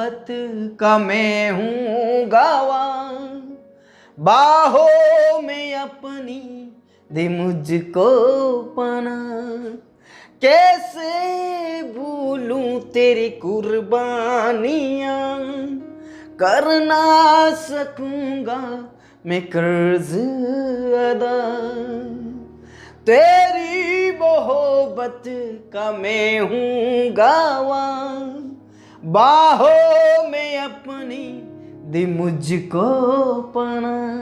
मोहब्बत का मैं हूँ गवाह, बाहों में अपनी दे मुझको पनाह। कैसे भूलूं तेरी कुर्बानियाँ, कर ना सकूंगा मैं कर्ज अदा। तेरी मोहब्बत का मैं हूँ गवाह, बाहों में अपनी दे मुझको पनाह।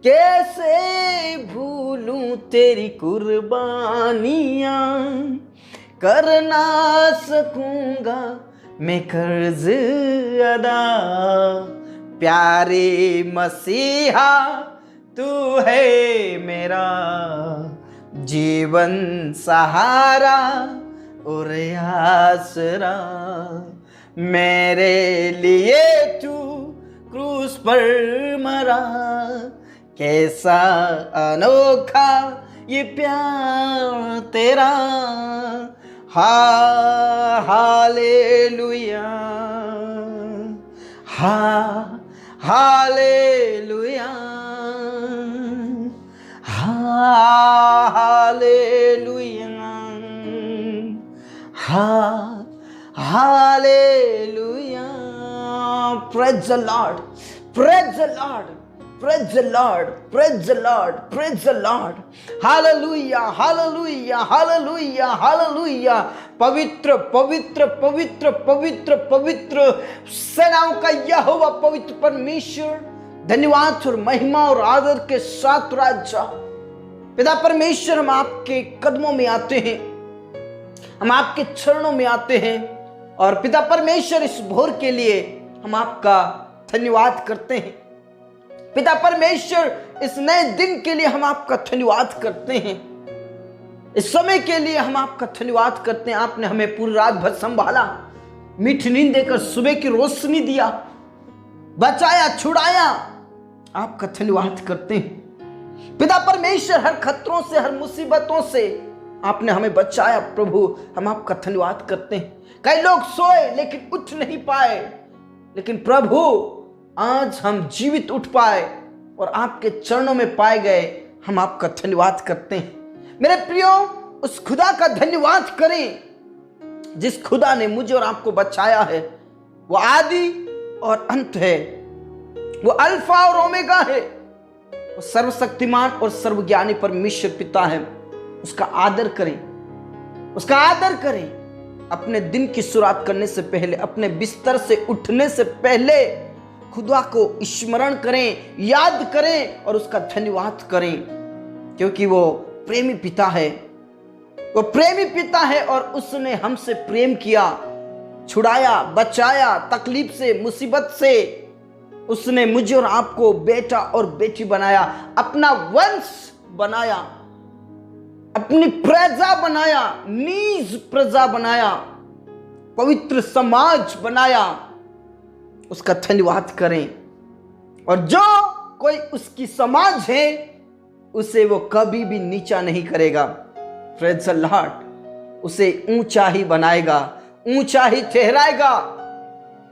कैसे भूलूं तेरी कुर्बानियाँ, कर ना सकूंगा मैं कर्ज अदा। प्यारे मसीहा तू है मेरा जीवन सहारा और आसरा। मेरे लिए तू क्रूस पर मरा, कैसा अनोखा ये प्यार तेरा। Hallelujah, hallelujah, hallelujah, hallelujah. Praise the Lord, praise the Lord, praise the Lord, praise the Lord, praise the Lord. Hallelujah, hallelujah, hallelujah, hallelujah. पवित्र पवित्र पवित्र पवित्र पवित्र सेनाओं का यहोवा पवित्र परमेश्वर, धन्यवाद और महिमा और आदर के साथ राजा पिता परमेश्वर, हम आपके कदमों में आते हैं, हम आपके चरणों में आते हैं। और पिता परमेश्वर, इस भोर के लिए हम आपका धन्यवाद करते हैं। पिता परमेश्वर, इस नए दिन के लिए हम आपका धन्यवाद करते हैं। इस समय के लिए हम आपका धन्यवाद करते हैं। आपने हमें पूरी रात भर संभाला, मीठी नींद देकर सुबह की रोशनी दिया, बचाया, छुड़ाया। आपका धन्यवाद करते हैं पिता परमेश्वर। हर खतरों से, हर मुसीबतों से आपने हमें बचाया। प्रभु, हम आपका धन्यवाद करते हैं। कई लोग सोए लेकिन उठ नहीं पाए, लेकिन प्रभु आज हम जीवित उठ पाए और आपके चरणों में पाए गए। हम आपका धन्यवाद करते हैं। मेरे प्रियो, उस खुदा का धन्यवाद करें जिस खुदा ने मुझे और आपको बचाया है। वो आदि और अंत है, वो अल्फा और ओमेगा है, वो सर्वशक्तिमान और सर्वज्ञानी परमेश्वर पिता है। उसका आदर करें, उसका आदर करें। अपने दिन की शुरुआत करने से पहले, अपने बिस्तर से उठने से पहले खुदा को स्मरण करें, याद करें और उसका धन्यवाद करें, क्योंकि वो प्रेमी पिता है। वो प्रेमी पिता है और उसने हमसे प्रेम किया, छुड़ाया, बचाया तकलीफ से, मुसीबत से। उसने मुझे और आपको बेटा और बेटी बनाया, अपना वंश बनाया, अपनी प्रजा बनाया, नीज प्रजा बनाया, पवित्र समाज बनाया। उसका धन्यवाद करें। और जो कोई उसकी समाज है उसे वो कभी भी नीचा नहीं करेगा। Praise the Lord. उसे ऊंचा ही बनाएगा, ऊंचा ही ठहराएगा।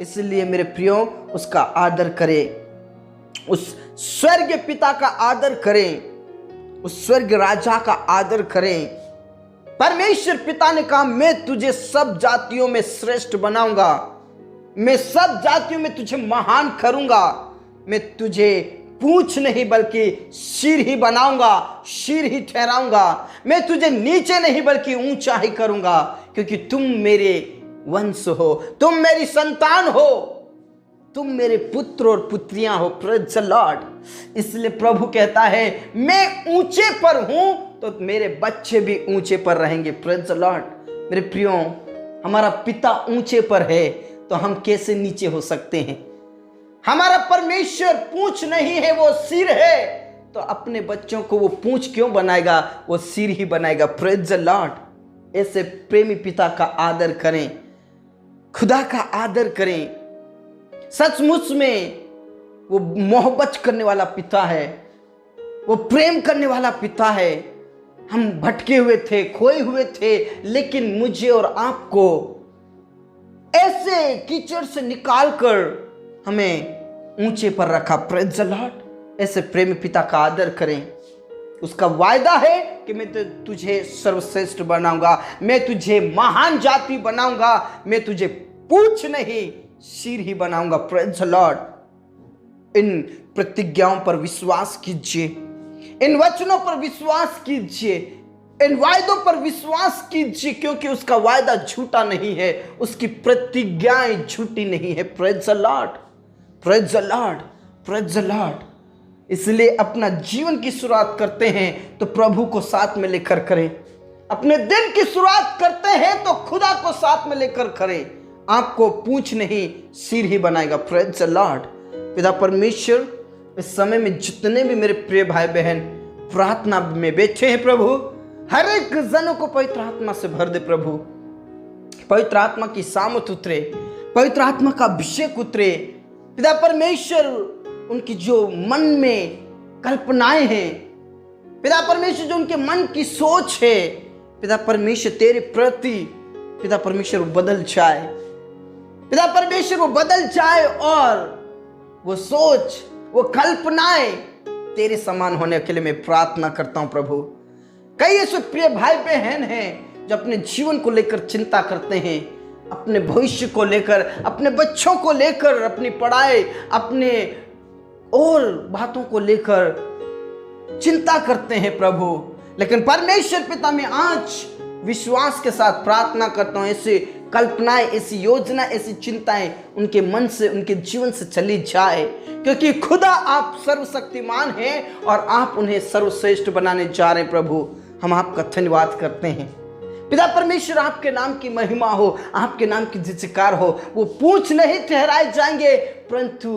इसलिए मेरे प्रियो, उसका आदर करें, उस स्वर्ग पिता का आदर करें, उस स्वर्ग राजा का आदर करें। परमेश्वर पिता ने कहा, मैं तुझे सब जातियों में श्रेष्ठ बनाऊंगा, मैं सब जातियों में तुझे महान करूंगा, मैं तुझे पूंछ नहीं बल्कि सिर ही बनाऊंगा, सिर ही ठहराऊंगा। मैं तुझे नीचे नहीं बल्कि ऊंचा ही करूंगा, क्योंकि तुम मेरे वंश हो, तुम मेरी संतान हो, तुम मेरे पुत्र और पुत्रियां हो। Praise the Lord. इसलिए प्रभु कहता है, मैं ऊंचे पर हूं तो मेरे बच्चे भी ऊंचे पर रहेंगे। Praise the Lord. मेरे प्रियो, हमारा पिता ऊंचे पर है तो हम कैसे नीचे हो सकते हैं? हमारा परमेश्वर पूंछ नहीं है, वो सिर है, तो अपने बच्चों को वो पूंछ क्यों बनाएगा? वो सिर ही बनाएगा। Praise the Lord. ऐसे प्रेमी पिता का आदर करें, खुदा का आदर करें। सचमुच में वो मोहब्बत करने वाला पिता है, वो प्रेम करने वाला पिता है। हम भटके हुए थे, खोए हुए थे, लेकिन मुझे और आपको ऐसे कीचड़ से निकाल कर हमें ऊंचे पर रखा। Praise the Lord. ऐसे प्रेमी पिता का आदर करें। उसका वायदा है कि मैं तो तुझे सर्वश्रेष्ठ बनाऊंगा, मैं तुझे महान जाति बनाऊंगा, मैं तुझे पूछ नहीं सिर ही बनाऊंगा। Praise the Lord. इन प्रतिज्ञाओं पर विश्वास कीजिए, इन वचनों पर विश्वास कीजिए, इन वायदों पर विश्वास कीजिए, क्योंकि उसका वायदा झूठा नहीं है, उसकी प्रतिज्ञाएं झूठी नहीं है। Praise the Lord, praise the Lord, praise the Lord. इसलिए अपना जीवन की शुरुआत करते हैं तो प्रभु को साथ में लेकर करें। अपने दिन की शुरुआत करते हैं तो खुदा को साथ में लेकर करें। आपको पूछ नहीं सिर ही बनाएगा। Praise the Lord. पिता परमेश्वर, इस समय में जितने भी मेरे प्रिय भाई बहन प्रार्थना में बैठे हैं प्रभु, हर एक जनों को पवित्र आत्मा से भर दे प्रभु। पवित्र आत्मा की सामर्थ उतरे, पवित्र आत्मा का अभिषेक उतरे। पिता परमेश्वर, उनकी जो मन में कल्पनाएं हैं, पिता परमेश्वर जो उनके मन की सोच है, पिता परमेश्वर तेरे प्रति, पिता परमेश्वर वो बदल जाए। पिता परमेश्वर वो बदल जाए और वो सोच, वो कल्पनाएं तेरे समान होने के लिए मैं प्रार्थना करता हूं प्रभु। कई ऐसे प्रिय भाई बहन हैं जो अपने जीवन को लेकर चिंता करते हैं, अपने भविष्य को लेकर, अपने बच्चों को लेकर, अपनी पढ़ाई, अपने और बातों को लेकर चिंता करते हैं प्रभु। लेकिन परमेश्वर पिता, मैं आज विश्वास के साथ प्रार्थना करता हूं, ऐसी कल्पनाएं, ऐसी योजना, ऐसी चिंताएं उनके मन से, उनके जीवन से चली जाए, क्योंकि खुदा आप सर्वशक्तिमान हैं और आप उन्हें सर्वश्रेष्ठ बनाने जा रहे हैं प्रभु। हम आपका धन्यवाद करते हैं पिता परमेश्वर। आपके नाम की महिमा हो, आपके नाम की जयकार हो। वो पूंछ नहीं ठहराए जाएंगे, परंतु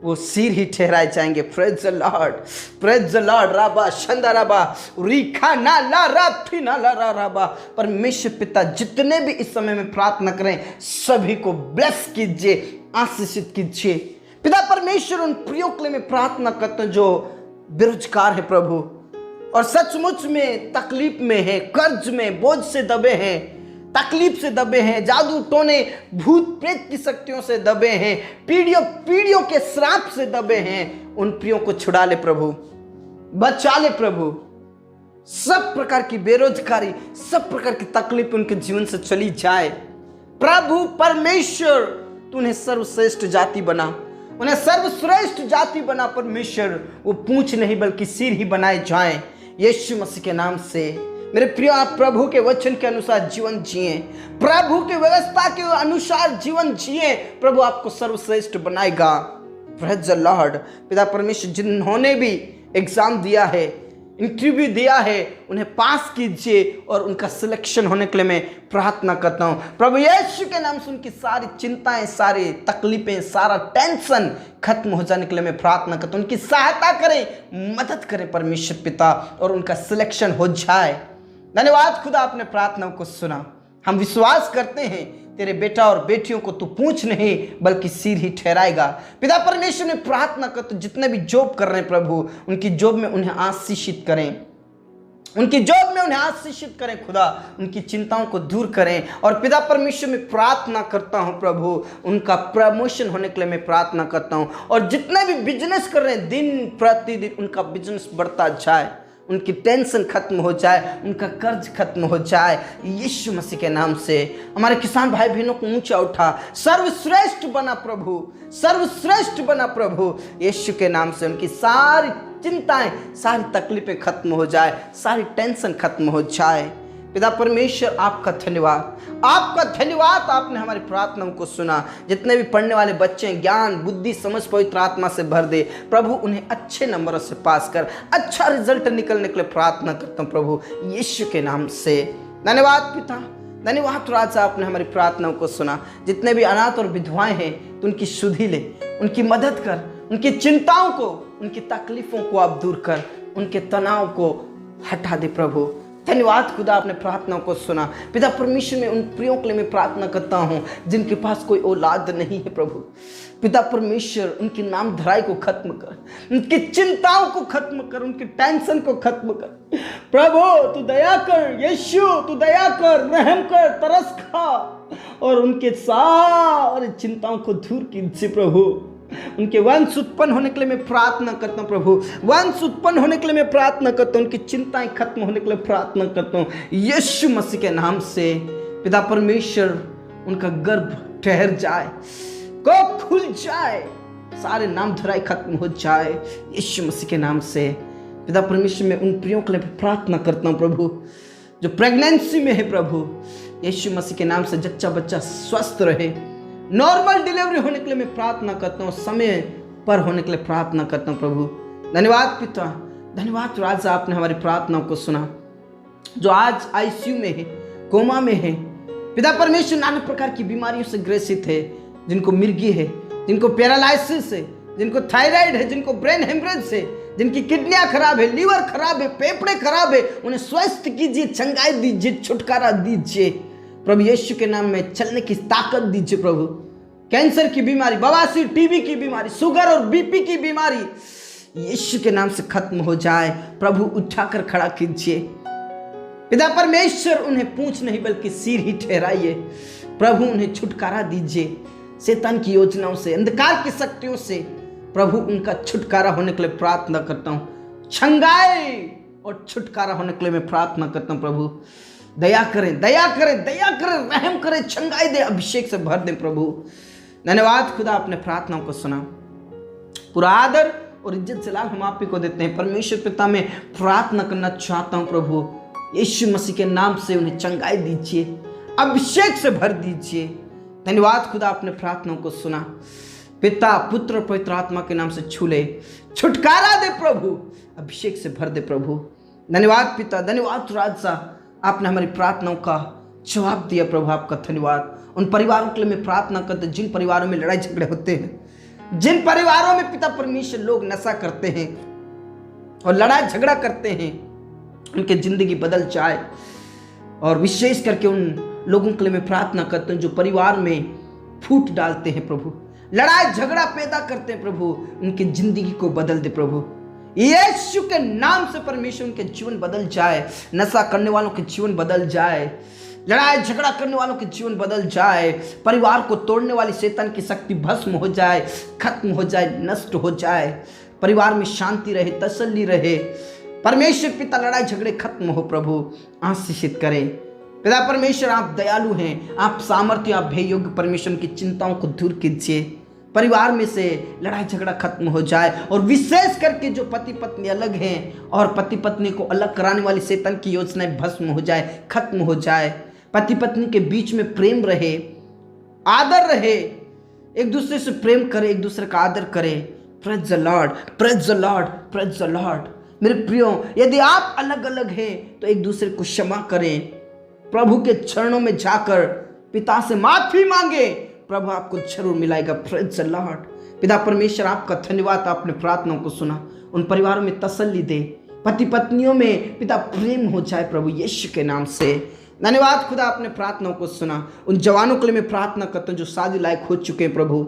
वो सिर ही ठहराए जाएंगे। Praise the Lord, praise the Lord. राबा शंदा राबा रीखा ना ला राफी ना ला रा राबा। परमेश्वर पिता, जितने भी इस समय में प्रार्थना करें सभी को ब्लेस कीजिए, आशीषित कीजिए। पिता परमेश्वर, उन प्रियों के लिए मैं प्रार्थना करता हूं जो बेरोजगार है प्रभु और सचमुच में तकलीफ में है, कर्ज में, बोझ से दबे हैं, तकलीफ से दबे हैं, जादू टोने भूत प्रेत की शक्तियों से दबे हैं, पीढ़ियों के श्राप से दबे हैं। उन प्रियों को छुड़ा ले प्रभु, बचा ले प्रभु। सब प्रकार की बेरोजगारी, सब प्रकार की तकलीफ उनके जीवन से चली जाए प्रभु परमेश्वर। तू उन्हें सर्वश्रेष्ठ जाति बना, उन्हें सर्वश्रेष्ठ जाति बना परमेश्वर। वो पूंछ नहीं बल्कि सिर ही बनाए जाएं यीशु मसीह के नाम से। मेरे प्रिय, आप प्रभु के वचन के अनुसार जीवन जिए, प्रभु के व्यवस्था के अनुसार जीवन जिए, प्रभु आपको सर्वश्रेष्ठ बनाएगा। Praise the Lord. पिता परमेश्वर, जिन्होंने भी एग्जाम दिया है, इंटरव्यू दिया है, उन्हें पास कीजिए और उनका सिलेक्शन होने के लिए मैं प्रार्थना करता हूं प्रभु यीशु के नाम से। उनकी सारी चिंताएं, सारी तकलीफें, सारा टेंशन खत्म हो जाने के लिए मैं प्रार्थना करता हूं। उनकी सहायता करें, मदद करें परमेश्वर पिता, और उनका सिलेक्शन हो जाए। धन्यवाद खुदा, आपने प्रार्थनाओं को सुना। हम विश्वास करते हैं तेरे बेटा और बेटियों को तू पूंछ नहीं बल्कि सिर ही ठहराएगा। पिता परमेश्वर, ने प्रार्थना कर तो जितने भी जॉब कर रहे हैं प्रभु, उनकी जॉब में उन्हें आशीषित करें, उनकी जॉब में उन्हें आशीषित करें खुदा, उनकी चिंताओं को दूर करें। और पिता परमेश्वर, में प्रार्थना करता हूं प्रभु, उनका प्रमोशन होने के लिए मैं प्रार्थना करता हूं। और जितने भी बिजनेस कर रहे हैं, दिन प्रतिदिन उनका बिजनेस बढ़ता जाए, उनकी टेंशन खत्म हो जाए, उनका कर्ज खत्म हो जाए यीशु मसीह के नाम से। हमारे किसान भाई बहनों को ऊंचा उठा, सर्वश्रेष्ठ बना प्रभु, सर्वश्रेष्ठ बना प्रभु यीशु के नाम से। उनकी सारी चिंताएं, सारी तकलीफें खत्म हो जाए, सारी टेंशन खत्म हो जाए। पिता परमेश्वर, आपका धन्यवाद, आपका धन्यवाद। आपने हमारी प्रार्थनाओं को सुना। जितने भी पढ़ने वाले बच्चे हैं, ज्ञान बुद्धि समझ पवित्र आत्मा से भर दे प्रभु, उन्हें अच्छे नंबरों से पास कर, अच्छा रिजल्ट निकलने के लिए प्रार्थना करता हूँ प्रभु यीशु के नाम से। धन्यवाद पिता, धन्यवाद राजा, आपने हमारी प्रार्थनाओं को सुना। जितने भी अनाथ और विधवाएं हैं, तो उनकी सुधि ले, उनकी मदद कर, उनकी चिंताओं को, उनकी तकलीफों को आप दूर कर, उनके तनाव को हटा दे प्रभु। धन्यवाद खुदा, आपने प्रार्थना को सुना। पिता परमेश्वर, में उन प्रियों के लिए मैं प्रार्थना करता हूँ जिनके पास कोई औलाद नहीं है प्रभु। पिता परमेश्वर, उनकी नाम धराई को खत्म कर, उनकी चिंताओं को खत्म कर, उनकी टेंशन को खत्म कर। प्रभु तू दया कर, यीशु तू दया कर, रहम कर, तरस खा और उनके सारे चिंताओं को दूर कीजिए प्रभु। उनके वंश उत्पन्न होने के लिए मैं प्रार्थना करता हूँ प्रभु, वंश उत्पन्न होने के लिए मैं प्रार्थना करता हूँ, उनकी चिंताएं खत्म होने के लिए प्रार्थना करता हूँ यीशु मसीह के नाम से। पिता परमेश्वर, उनका गर्भ ठहर जाए, को खुल जाए, सारे नाम धराई खत्म हो जाए यीशु मसीह के नाम से। पिता परमेश्वर, मैं उन प्रियों के लिए प्रार्थना करता हूँ प्रभु जो प्रेगनेंसी में है प्रभु, यीशु मसीह के नाम से जच्चा बच्चा स्वस्थ रहे, नॉर्मल डिलीवरी होने के लिए मैं प्रार्थना करता हूँ, समय पर होने के लिए प्रार्थना करता हूँ प्रभु। धन्यवाद पिता, धन्यवाद राजा, आपने हमारी प्रार्थनाओं को सुना। जो आज आईसीयू में है, कोमा में है, पिता परमेश्वर, नाना प्रकार की बीमारियों से ग्रसित है, जिनको मिर्गी है, जिनको पैरालाइसिस है, जिनको थायराइड है, जिनको ब्रेन हेमरेज है, जिनकी किडनियां खराब है, लीवर खराब है, फेफड़े खराब है, उन्हें स्वस्थ कीजिए, चंगाई दीजिए, छुटकारा दीजिए प्रभु यीशु के नाम में। चलने की ताकत दीजिए प्रभु। कैंसर की बीमारी, बवासीर, टीबी की बीमारी, शुगर और बीपी की बीमारी यीशु के नाम से खत्म हो जाए प्रभु। उठाकर खड़ा कीजिए पिता परमेश्वर, उन्हें पूंछ नहीं बल्कि सिर ही ठहराइए प्रभु। उन्हें छुटकारा दीजिए शैतान की योजनाओं से, अंधकार की शक्तियों से प्रभु। उनका छुटकारा होने के लिए प्रार्थना करता हूँ, छंगाए और छुटकारा होने के लिए मैं प्रार्थना करता हूँ प्रभु। दया करें, दया करें, दया करें, रहम करें, छंगाई दे, अभिषेक से भर दें प्रभु। धन्यवाद खुदा, अपने प्रार्थनाओं को सुना। पूरा आदर और इज्जत जलाल हम आप ही को देते हैं परमेश्वर पिता। में प्रार्थना करना चाहता हूँ प्रभु, यीशु मसीह के नाम से उन्हें चंगाई दीजिए, अभिषेक से भर दीजिए। धन्यवाद खुदा, अपने प्रार्थनाओं को सुना। पिता, पुत्र और पवित्र आत्मा के नाम से छू ले, छुटकारा दे प्रभु, अभिषेक से भर दे प्रभु। धन्यवाद पिता, धन्यवाद राजा, आपने हमारी प्रार्थनाओं का जवाब दिया प्रभु, आपका धन्यवाद। उन परिवारों के लिए मैं प्रार्थना करता हूं जिन परिवारों में लड़ाई झगड़े होते हैं, जिन परिवारों में पिता परमेश्वर लोग नशा करते हैं और लड़ाई झगड़ा करते हैं, उनकी जिंदगी बदल जाए। और विशेष करके उन लोगों के लिए मैं प्रार्थना करता हूं जो परिवार में फूट डालते हैं प्रभु, लड़ाई झगड़ा पैदा करते हैं प्रभु, उनकी जिंदगी को बदल दे प्रभु। यीशु के नाम से परमेश्वर उनके जीवन बदल जाए, नशा करने वालों के जीवन बदल जाए, लड़ाई झगड़ा करने वालों के जीवन बदल जाए, परिवार को तोड़ने वाली शैतान की शक्ति भस्म हो जाए, खत्म हो जाए, नष्ट हो जाए। परिवार में शांति रहे, तसल्ली रहे। परमेश्वर पिता, लड़ाई झगड़े खत्म हो प्रभु, आशीषित करें पिता परमेश्वर। आप दयालु हैं, आप सामर्थ्य, आप भय योग्य परमेश्वर की चिंताओं को दूर कीजिए। परिवार में से लड़ाई झगड़ा खत्म हो जाए और विशेष करके जो पति पत्नी अलग हैं और पति पत्नी को अलग कराने वाली शैतान की योजनाएं भस्म हो जाए, खत्म हो जाए। पति पत्नी के बीच में प्रेम रहे, आदर रहे, एक दूसरे से प्रेम करे, एक दूसरे का आदर करे। Praise the Lord, praise the Lord, praise the Lord. मेरे प्रियो, यदि आप अलग अलग हैं तो एक दूसरे को क्षमा करें, प्रभु के चरणों में जाकर पिता से माफी मांगे, प्रभु आपको जरूर मिलाएगा। Praise the Lord. पिता परमेश्वर, आपका धन्यवाद, आपने प्रार्थनाओं को सुना। उन परिवारों में तसल्ली दे, पति पत्नियों में पिता प्रेम हो जाए प्रभु यीशु के नाम से। धन्यवाद खुदा, आपने प्रार्थनाओं को सुना। उन जवानों के लिए मैं प्रार्थना करता हूँ जो शादी लायक हो चुके हैं प्रभु,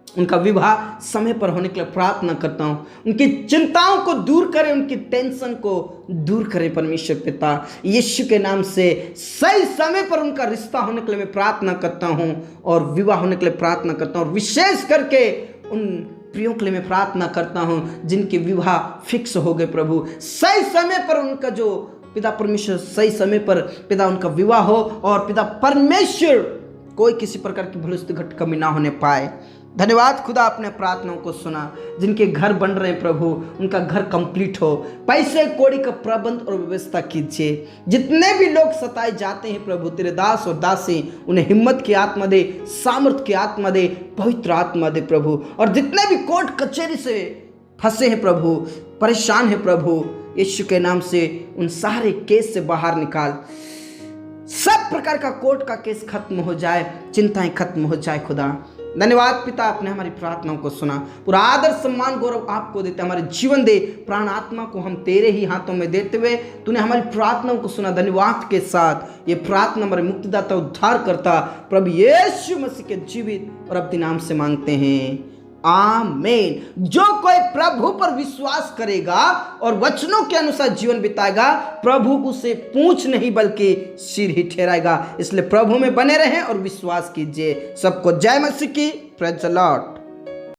उनका विवाह समय पर होने के लिए प्रार्थना करता हूँ। उनकी चिंताओं को दूर करें, उनकी टेंशन को दूर करें परमेश्वर पिता यीशु के नाम से। सही समय पर उनका रिश्ता होने के लिए मैं प्रार्थना करता हूँ और विवाह होने के लिए प्रार्थना करता हूँ। और विशेष करके उन प्रियों के लिए मैं प्रार्थना करता हूँ जिनके विवाह फिक्स हो गए प्रभु, सही समय पर उनका जो पिता परमेश्वर, सही समय पर पिता उनका विवाह हो और पिता परमेश्वर कोई किसी प्रकार की भूल घट कमी ना होने पाए। धन्यवाद खुदा, आपने प्रार्थनाओं को सुना। जिनके घर बन रहे हैं प्रभु, उनका घर कंप्लीट हो, पैसे कौड़ी का प्रबंध और व्यवस्था कीजिए। जितने भी लोग सताए जाते हैं प्रभु, तेरे दास और दासी, उन्हें हिम्मत की आत्मा दे, सामर्थ की आत्मा दे, पवित्र आत्मा दे प्रभु। और जितने भी कोर्ट कचहरी से फंसे हैं प्रभु, परेशान है प्रभु, यीशु के नाम से उन सारे केस से बाहर निकाल। सब प्रकार का कोर्ट का केस खत्म हो जाए, चिंताएं खत्म हो जाए खुदा। धन्यवाद पिता, आपने हमारी प्रार्थनाओं को सुना। पूरा आदर सम्मान गौरव आपको देते, हमारे जीवन दे, प्राण आत्मा को हम तेरे ही हाथों में देते हुए तूने हमारी प्रार्थनाओं को सुना। धन्यवाद के साथ ये प्रार्थना हमारे मुक्तिदाता उद्धार करता प्रभु यीशु मसीह के जीवित और अपने नाम से मांगते हैं, आमीन। जो कोई प्रभु पर विश्वास करेगा और वचनों के अनुसार जीवन बिताएगा, प्रभु उसे पूंछ नहीं बल्कि सिर ही ठहराएगा। इसलिए प्रभु में बने रहें और विश्वास कीजिए। सबको जय मसीह की। Praise the Lord.